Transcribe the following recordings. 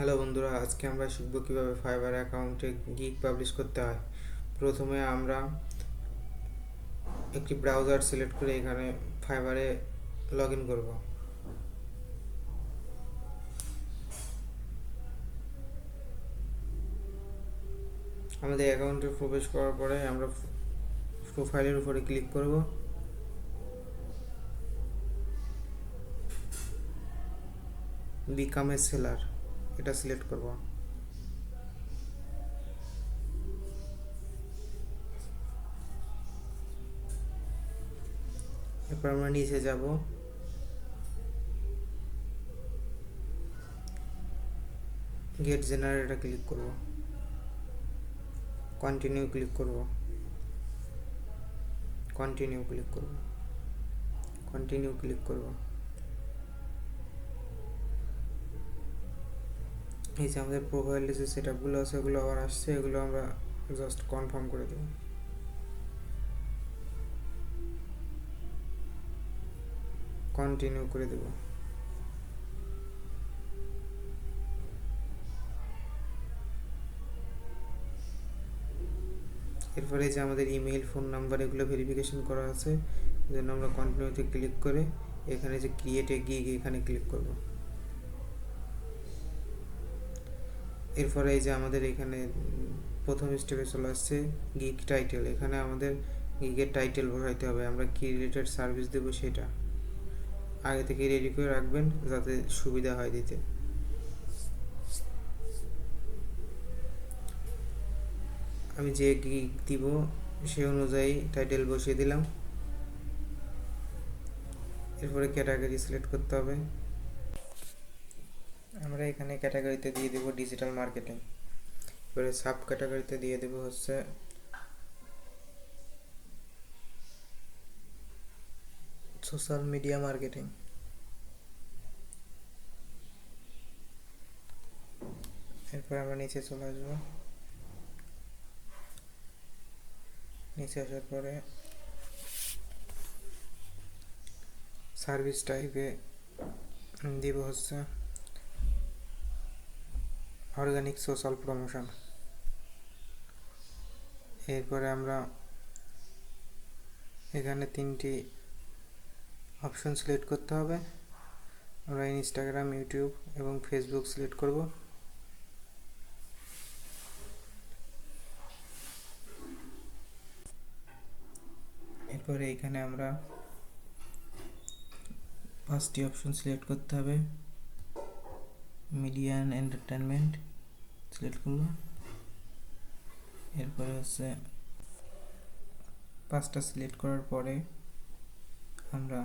Hello বন্ধুরা, আজকে আমরা শিখব কিভাবে ফাইবার অ্যাকাউন্টে গিগ পাবলিশ করতে হয়। প্রথমে আমরা একটি ব্রাউজার সিলেক্ট করে এখানে ফাইবারে লগ ইন করবো। আমাদের অ্যাকাউন্টে প্রবেশ করার পরে আমরা প্রোফাইলের উপরে ক্লিক করব। বিকাম এ সেলার এটা সিলেক্ট করব। এরপর আমরা নিচে যাব, গেট জেনারেটর ক্লিক করব, কন্টিনিউ ক্লিক করব, কন্টিনিউ ক্লিক করব, কন্টিনিউ ক্লিক করব। এই যে আমাদের প্রোফাইলে যে সেট আপগুলো আছে ওগুলো আবার আসছে, এগুলো আমরা জাস্ট কনফার্ম করে দেব। কন্টিনিউ করে দেব। এরপরে যে আমাদের ইমেল, ফোন নাম্বার এগুলো ভেরিফিকেশন করা আছে, এই জন্য আমরা কন্টিনিউতে ক্লিক করে এখানে যে ক্রিয়েট এ গিগ এখানে ক্লিক করব। এরপরে এই যে আমাদের এখানে প্রথম স্টেপে চলে আসছে গিগ টাইটেল। এখানে আমাদের গিগের টাইটেল বসাইতে হবে, আমরা কি রিলেটেড সার্ভিস দেব সেটা আগে থেকে রেডি করে রাখবেন যাতে সুবিধা হয় দিতে। আমি যে গিগ দিব সে অনুযায়ী টাইটেল বসিয়ে দিলাম। এরপরে ক্যাটাগরি সিলেক্ট করতে হবে। আমরা এখানে ক্যাটাগরিতে দিয়ে দেব ডিজিটাল মার্কেটিং। এবারে সাব ক্যাটাগরিতে দিয়ে দেব হচ্ছে সোশ্যাল মিডিয়া মার্কেটিং। এরপর আমরা নিচে চলে আসবো। নিচে আসার পরে সার্ভিস টাইপে দিব হচ্ছে অর্গানিক সোশ্যাল প্রমোশন। এরপরে আমরা এখানে তিনটি অপশন সিলেক্ট করতে হবে। আমরা ইনস্টাগ্রাম, ইউটিউব এবং ফেসবুক সিলেক্ট করব। এরপরে এখানে আমরা পাঁচটি অপশন সিলেক্ট করতে হবে। মিডিয়া অ্যান্ড এন্টারটেনমেন্ট সিলেক্ট করব। এরপরে হচ্ছে পাঁচটা সিলেক্ট করার পরে আমরা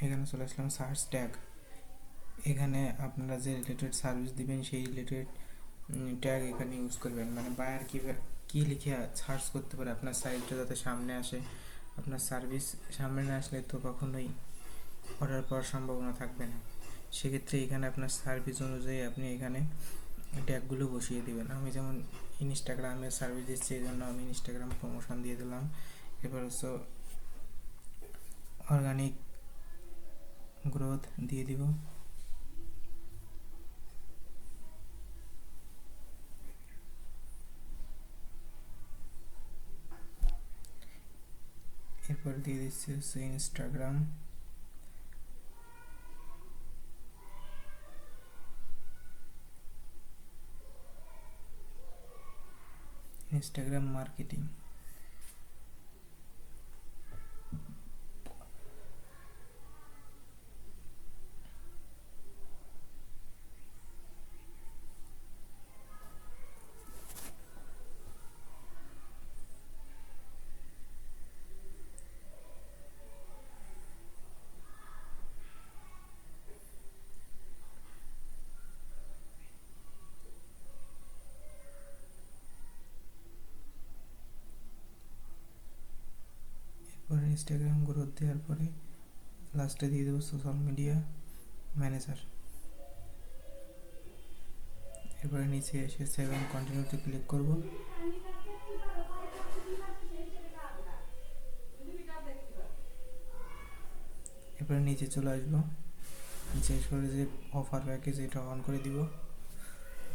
এখানে চলে আসলাম সার্চ ট্যাগ। এখানে আপনারা যে রিলেটেড সার্ভিস দিবেন সেই রিলেটেড ট্যাগ এখানে ইউজ করবেন, মানে বায়ার কী লিখে সার্চ করতে পারে আপনার সাইটটা যাতে সামনে আসে। আপনার সার্ভিস সামনে না আসলে তো কখনোই অর্ডার পাওয়ার সম্ভাবনা থাকবে না। সেক্ষেত্রে এখানে আপনার সার্ভিস অনুযায়ী আপনি এখানে ট্যাগগুলো বসিয়ে দেবেন। আমি যেমন ইনস্টাগ্রামের সার্ভিস দিচ্ছি, এই জন্য আমি ইনস্টাগ্রাম প্রমোশন দিয়ে দিলাম। এবার হচ্ছে অর্গানিক গ্রোথ দিয়ে দিব। এরপর দিয়ে দিচ্ছি হচ্ছে ইনস্টাগ্রাম। Instagram marketing. এরপর ইনস্টাগ্রাম গ্রোথ দেওয়ার পরে লাস্টে দিয়ে দেবো সোশ্যাল মিডিয়া ম্যানেজার। এরপরে নিচে এসে সেভ এন্ড কন্টিনিউতে ক্লিক করব। এরপরে নিচে চলে আসবো। নিচে এসে যে অফার প্যাকেজ এটা অন করে দিব।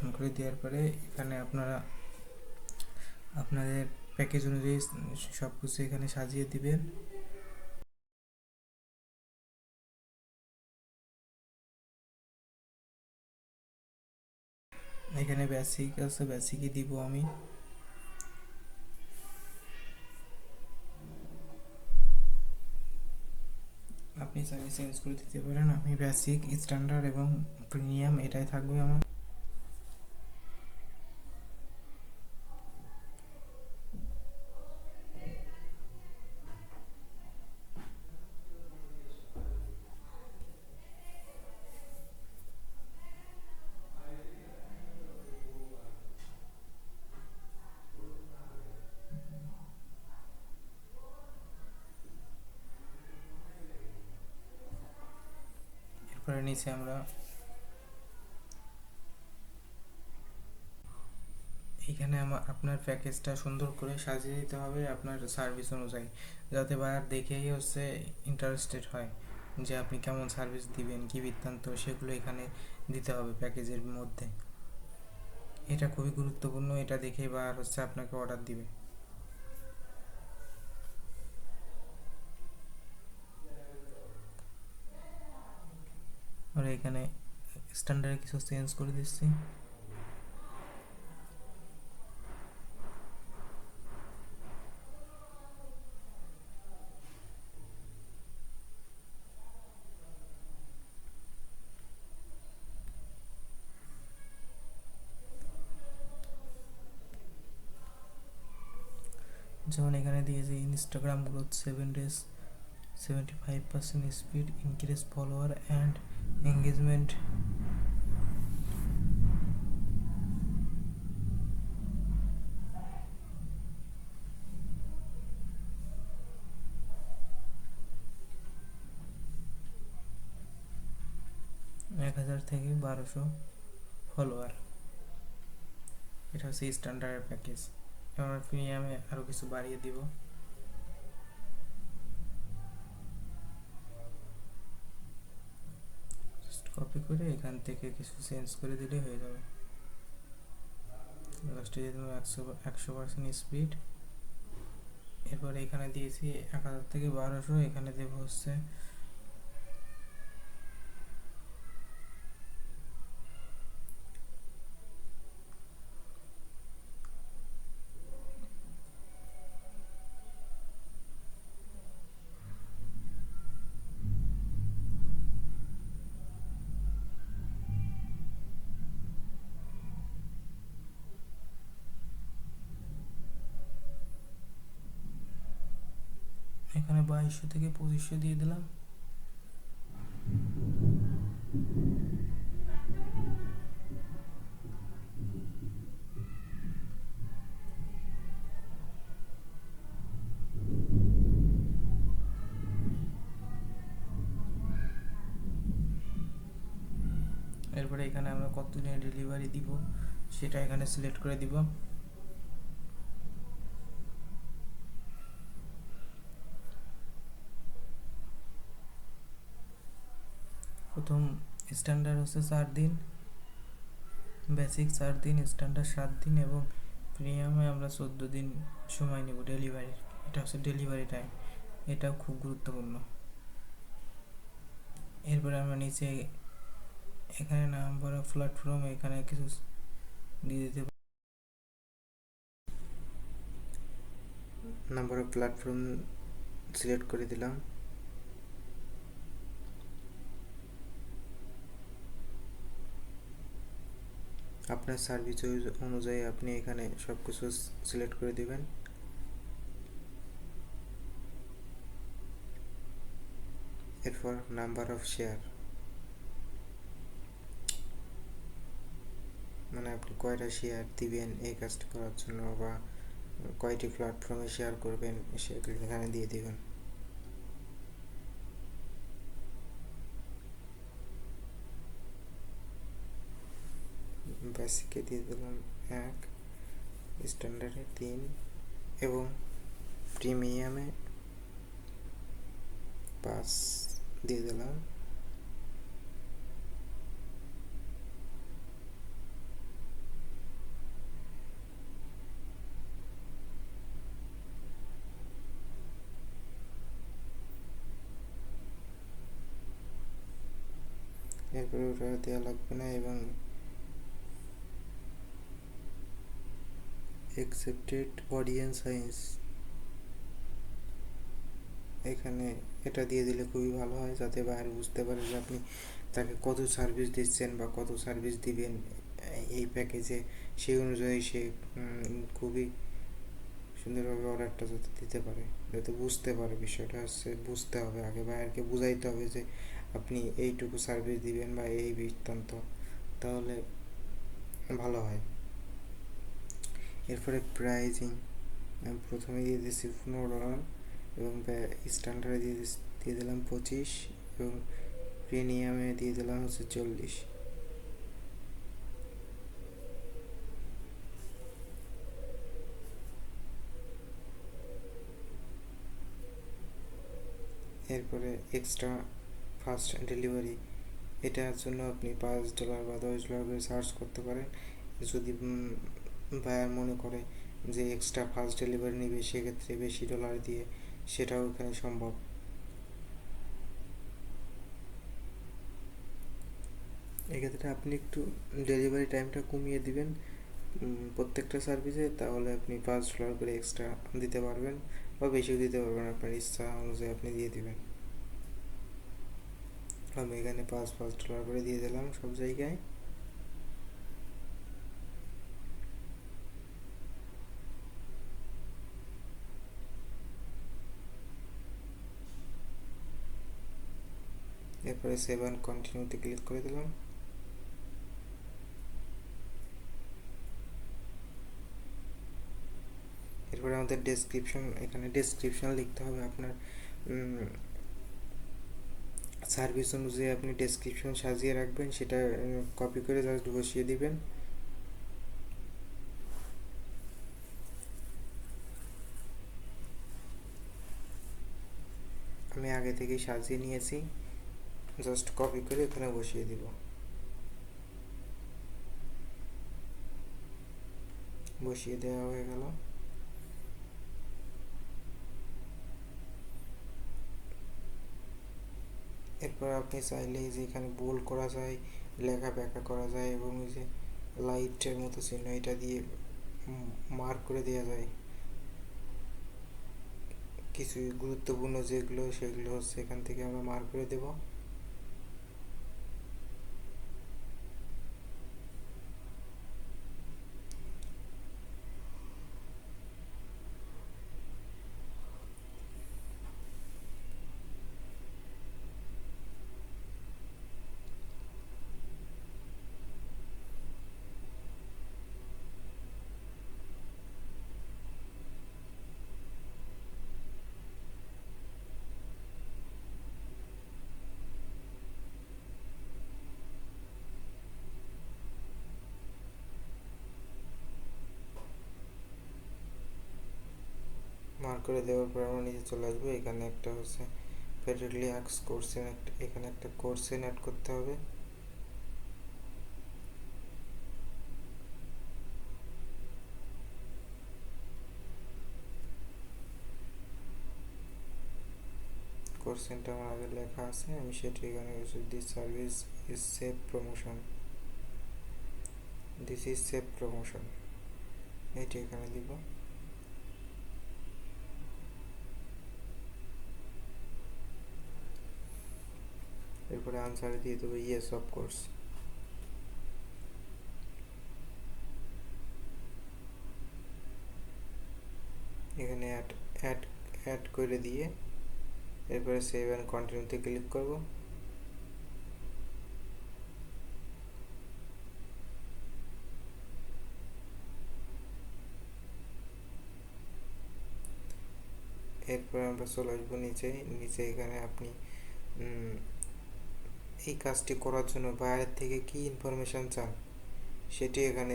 অন করে দেওয়ার পরে এখানে আপনারা আপনাদের প্যাকেজ অনুযায়ী সব কিছু এখানে সাজিয়ে দিবেন। এখানে বেসিক আছে, বেসিকই দিব আমি। আপনি চাইলে চেঞ্জ করে দিতে পারেন। আমি বেসিক, স্ট্যান্ডার্ড এবং প্রিমিয়াম এটাই থাকবে আমার। এরপরে নিচে আমরা এখানে আপনার প্যাকেজটা সুন্দর করে সাজিয়ে দিতে হবে আপনার সার্ভিস অনুযায়ী, যাতে বায়ার দেখেই ইন্টারেস্টেড হয় যে আপনি কেমন সার্ভিস দিবেন, কী বৃত্তান্ত, সেগুলো এখানে দিতে হবে প্যাকেজের মধ্যে। এটা খুবই গুরুত্বপূর্ণ, এটা দেখেই বায়ার আপনাকে অর্ডার দিবে। আর এখানে স্ট্যান্ডার্ডে কিছু চেঞ্জ করে দিচ্ছি। যেমন এখানে দিয়েছি Instagram growth 7 days 75% speed increase follower and engagement. এক 1000 থেকে 1200 ফলোয়ার, এটা হচ্ছে স্ট্যান্ডার্ড প্যাকেজ। আমরা প্রিমিয়ামে আরও কিছু বাড়িয়ে দিব। কপি করে এখান থেকে কিছু চেঞ্জ করে দিলে হয়ে যাবে। লাস্টে দিয়ে দেবো 100% স্পিড। এরপরে এখানে দিয়েছি 1000 থেকে 1200, এখানে দেবো এখানে 2200 থেকে 2500 দিয়ে দিলাম। এরপরে এখানে আমরা কত দিনের ডেলিভারি দিব সেটা এখানে সিলেক্ট করে দিব। প্রথম স্ট্যান্ডার্ড 4 দিন, বেসিক 4 দিন, স্ট্যান্ডার্ড 7 দিন এবং প্রিমিয়ামে আমরা 14 দিন সময় নেব ডেলিভারির। এটা হচ্ছে ডেলিভারি টাইম, এটাও খুব গুরুত্বপূর্ণ। এরপরে আমরা নিচে এখানে নাম্বার অফ প্ল্যাটফর্ম এখানে কিছু দিয়ে দিতে পারি। নাম্বার অফ প্ল্যাটফর্ম সিলেক্ট করে দিলাম। আপনার সার্ভিস অনুযায়ী আপনি এখানে সব কিছু সিলেক্ট করে দিবেন। এরপর নাম্বার অফ শেয়ার, মানে আপনি কয়টা শেয়ার দিবেন এই কাজটা করার জন্য, বা কয়টি প্ল্যাটফর্মে শেয়ার করবেন সেগুলো এখানে দিয়ে দিবেন। বেসিকে দিয়ে দিলাম 1, স্ট্যান্ডার্ডে 3 এবং প্রিমিয়ামে 5 দিয়ে দিলাম। এরপরে ওটা দেওয়া লাগবে না, এবং অ্যাকসেপ্টেড অডিয়েন্স সাইন্স এখানে এটা দিয়ে দিলে খুবই ভালো হয়, যাতে বাইরে বুঝতে পারে যে আপনি তাকে কত সার্ভিস দিচ্ছেন বা কত সার্ভিস দিবেন এই প্যাকেজে, সেই অনুযায়ী সে খুবই সুন্দরভাবে অর্ডারটা যাতে দিতে পারে, যাতে বুঝতে পারে। বিষয়টা হচ্ছে বুঝতে হবে আগে, বাইরকে বুঝাইতে হবে যে আপনি এইটুকু সার্ভিস দিবেন বা এই বৃত্তান্ত, তাহলে ভালো হয়। এরপরে প্রাইজিং আমি প্রথমে দিয়ে দিচ্ছি $15 এবং স্ট্যান্ডার্ডে দিয়ে দিলাম 25 এবং প্রিমিয়ামে দিয়ে দিলাম হচ্ছে 40। এরপরে এক্সট্রা ফাস্ট ডেলিভারি, এটার জন্য আপনি $5 বা $10 করে চার্জ করতে পারেন। যদি বায়ার মনে করে যে এক্সট্রা ফাস্ট ডেলিভারি নেবে, সেক্ষেত্রে বেশি ডলার দিয়ে সেটাও এখানে সম্ভব। এক্ষেত্রে আপনি একটু ডেলিভারি টাইমটা কমিয়ে দিবেন প্রত্যেকটা সার্ভিসে, তাহলে আপনি $5 করে এক্সট্রা দিতে পারবেন বা বেশিও দিতে পারবেন, আপনার ইচ্ছা অনুযায়ী আপনি দিয়ে দিবেন। আমি এখানে $5 করে দিয়ে দিলাম সব জায়গায়। এরপরে সেভ অ্যান্ড কন্টিনিউতে ক্লিক করে দিলাম। এরপরে আমাদের ডেসক্রিপশন, এখানে ডেসক্রিপশন লিখতে হবে আপনার সার্ভিস অনুযায়ী আপনি ডেসক্রিপশন সাজিয়ে রাখবেন, সেটা কপি করে জাস্ট বসিয়ে দিবেন। আমি আগে থেকেই সাজিয়ে নিয়েছি, জাস্ট কপি করে এখানে বসিয়ে দিব। বসিয়ে দেওয়া হয়ে গেল। এরপর আপনি চাইলে যে এখানে বোল্ড করা যায়, লেখা ব্যাখ্যা করা যায়, এবং ওই যে লাইটের মতো চিহ্ন এটা দিয়ে মার্ক করে দেওয়া যায়। কিছু গুরুত্বপূর্ণ যেগুলো সেগুলো হচ্ছে এখান থেকে আমরা মার্ক করে দেব। মার্ক করে দেওয়ার পর আমরা নিচে চলে আসবো। এখানে একটা হচ্ছে ফ্রেকুয়েন্টলি আস্কড কোশ্চেন, এখানে একটা কোশ্চেন অ্যাড করতে হবে। কোশ্চেনটা আমার আগে লেখা আছে, আমি সেটা এখানে this service is safe promotion, this is safe promotion, এইটা এখানে দিব। এরপরে আনসারে দিয়ে দেবো ইয়েস অফকোর্স। এখানে অ্যাড অ্যাড অ্যাড করে দিয়ে এরপরে সেভ অ্যান্ড কন্টিনিউতে ক্লিক করব। এরপরে আমরা চলে আসবো নিচে। নিচে এখানে আপনি এই কাজটি করার জন্য বাইরের থেকে কি ইনফরমেশান চান সেটি এখানে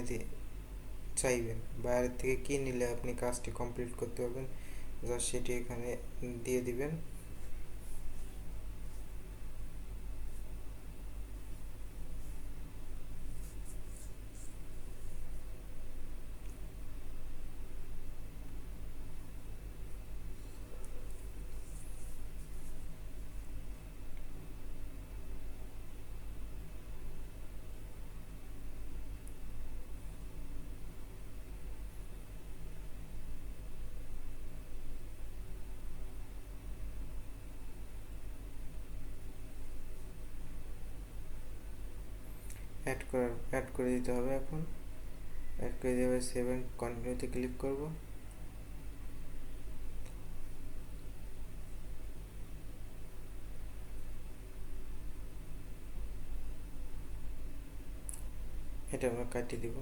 চাইবেন, বাইরের থেকে কি নিলে আপনি কাজটি কমপ্লিট করতে পারবেন, জাস্ট সেটি এখানে দিয়ে দিবেন। অ্যাড করে দিতে হবে। এখন অ্যাড করে দিয়ে এবার সেভ এন্ড কন্টিনিউতে ক্লিক করব। এটা আমরা কাটিয়ে দিব।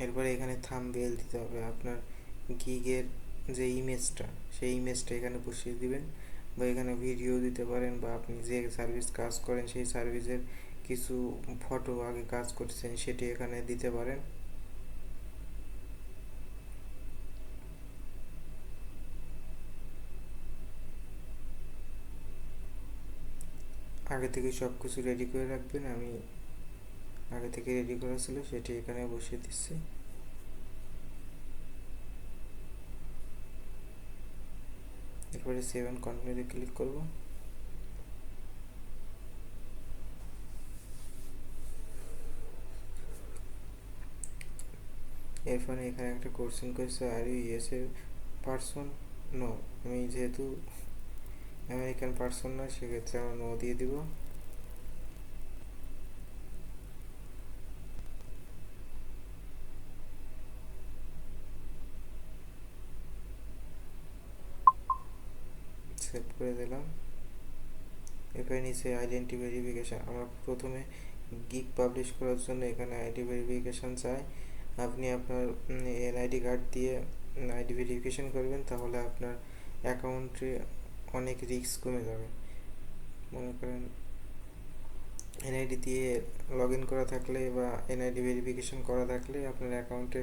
এরপরে এখানে থাম্বনেইল দিতে হবে। আপনার গিগের যে ইমেজটা, সেই ইমেজটা এখানে বসিয়ে দিবেন, বা এখানে ভিডিও দিতে পারেন, বা আপনি যে সার্ভিস কাজ করেন সেই সার্ভিসের কিছু ফটো আগে কাজ করছেন সেটি এখানে দিতে পারেন। আগে থেকে সব কিছু রেডি করে রাখবেন। আমি আগে থেকে রেডি করা ছিল, সেটি এখানে বসিয়ে দিচ্ছি। এরপরে সেভ এন্ড কন্টিনিউতে ক্লিক করব। এরপরে এখানে একটা কোশ্চেন করেছে, are you US a person? No. আমি যেহেতু আমেরিকান পারসন না, সেক্ষেত্রে আমরা নো দিয়ে দিব। সেভ করে দিলাম। এখানে নিচে আইডেন্টি ভেরিফিকেশান, আমরা প্রথমে গিগ পাবলিশ করার জন্য এখানে আইডি ভেরিফিকেশান চাই। আপনি আপনার এনআইডি কার্ড দিয়ে আইডি ভেরিফিকেশান করবেন, তাহলে আপনার অ্যাকাউন্টে অনেক রিস্ক কমে যাবে। মনে করেন এনআইডি দিয়ে লগ ইন করা থাকলে বা এনআইডি ভেরিফিকেশান করা থাকলে আপনার অ্যাকাউন্টে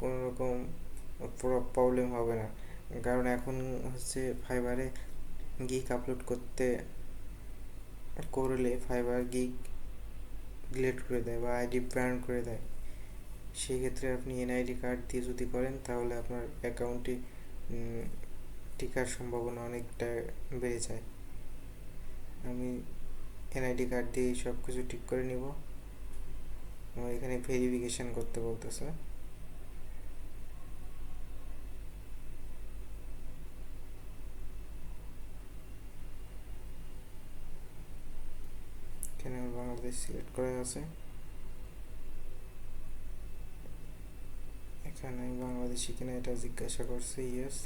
কোনো রকম প্রবলেম হবে না। কারণ এখন হচ্ছে ফাইবারে গিগ আপলোড করলে ফাইবার গিগ ডিলিট করে দেয় বা আইডি ব্যান করে দেয়। সেক্ষেত্রে আপনি এনআইডি কার্ড দিয়ে যদি করেন, তাহলে আপনার অ্যাকাউন্টে টিকার সম্ভাবনা অনেকটা বেড়ে যায়। আমি এনআইডি কার্ড দিয়ে সব কিছু ঠিক করে নিব। আমার এখানে ভেরিফিকেশান করতে বলতেছে। এখানে আমার বাংলাদেশ সিলেক্ট করা আছে। এখানে আমি বাংলাদেশি কিনা এটা জিজ্ঞাসা করছি, ইয়েস।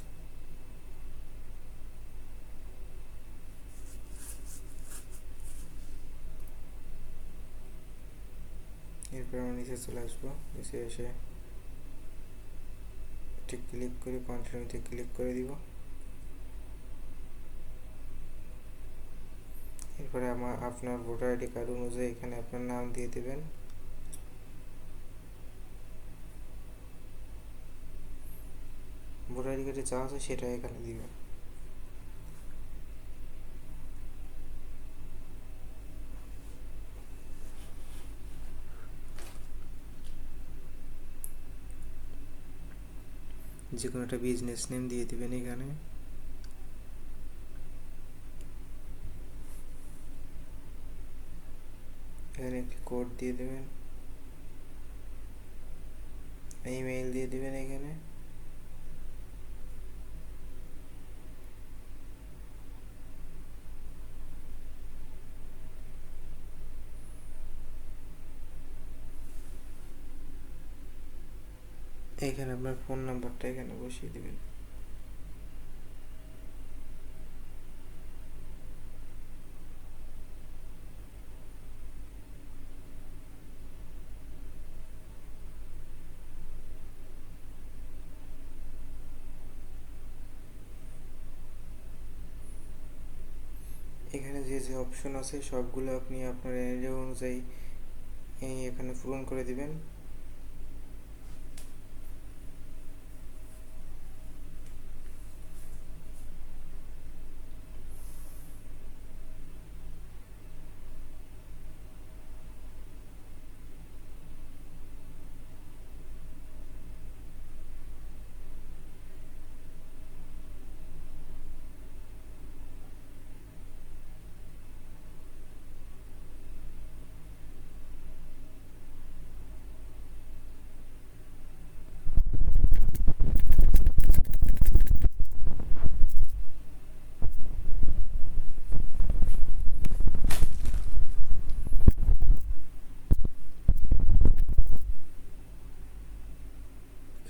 এরপর আমরা নিচে চলে আসবো। নিচে এসে ঠিক ক্লিক করে কন্টিনিউতে ক্লিক করে দিব। এরপরে আপনার ভোটার আইডি কার্ড অনুযায়ী এখানে আপনার নাম দিয়ে দেবেন। ভোটার আইডি কার্ডে যা আছে সেটা এখানে দিবেন। যে কোনো একটা বিজনেস নেম দিয়ে দিবেন এখানে। এখানে একটি কোড দিয়ে দেবেন, ইমেইল দিয়ে দিবেন এখানে। এখানে আপনার ফোন নাম্বারটা এখানে বসিয়ে দিবেন। এখানে যে যে অপশন আছে সবগুলো আপনি আপনার এরিয়া অনুযায়ী এখানে পূরণ করে দিবেন।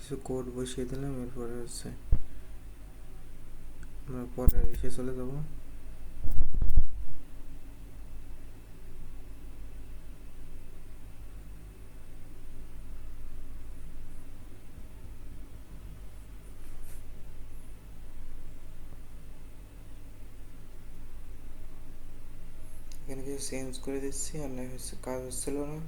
কিছু কোড বসিয়ে দিলাম। এরপরে হচ্ছে আমরা পরে এসে চলে যাব। এখানে কিছু চেঞ্জ করে দিচ্ছি, আর না হচ্ছে কাজ হচ্ছিল না।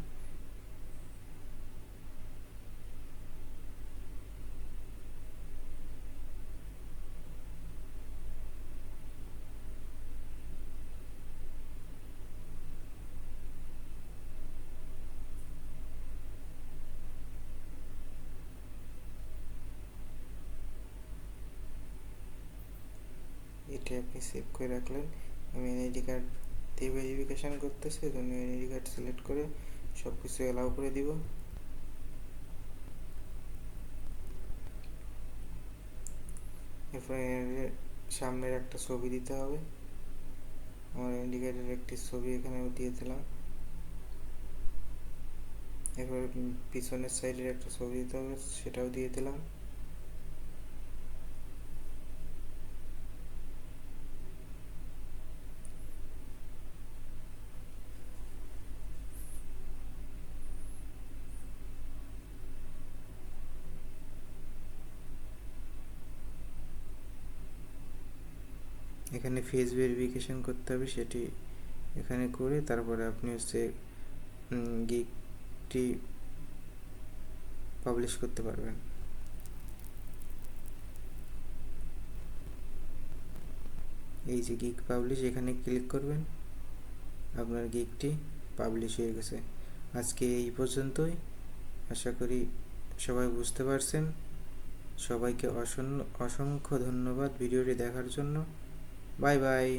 এটা আপনি সেভ করে রাখলেন। আমি এনআইডি কার্ড দিয়ে ভেরিফিকেশান করতেছি, এই জন্য এনআইডি কার্ড সিলেক্ট করে সব কিছু অ্যালাউ করে দিব। এরপরে সামনের একটা ছবি দিতে হবে। আমার এনআইডি কার্ডের একটি ছবি এখানে দিয়ে দিলাম। এরপর পিছনের সাইডের একটা ছবি দিতে হবে, সেটাও দিয়ে দিলাম। এখানে ফেস ভেরিফিকেশন করতে হবে, সেটি এখানে করে তারপরে আপনি হচ্ছে গিকটি পাবলিশ করতে পারবেন। এই যে গিক পাবলিশ, এখানে ক্লিক করবেন, আপনার গিকটি পাবলিশ হয়ে গেছে। আজকে এই পর্যন্তই। আশা করি সবাই বুঝতে পারছেন। সবাইকে অসংখ্য ধন্যবাদ ভিডিওটি দেখার জন্য। Bye bye.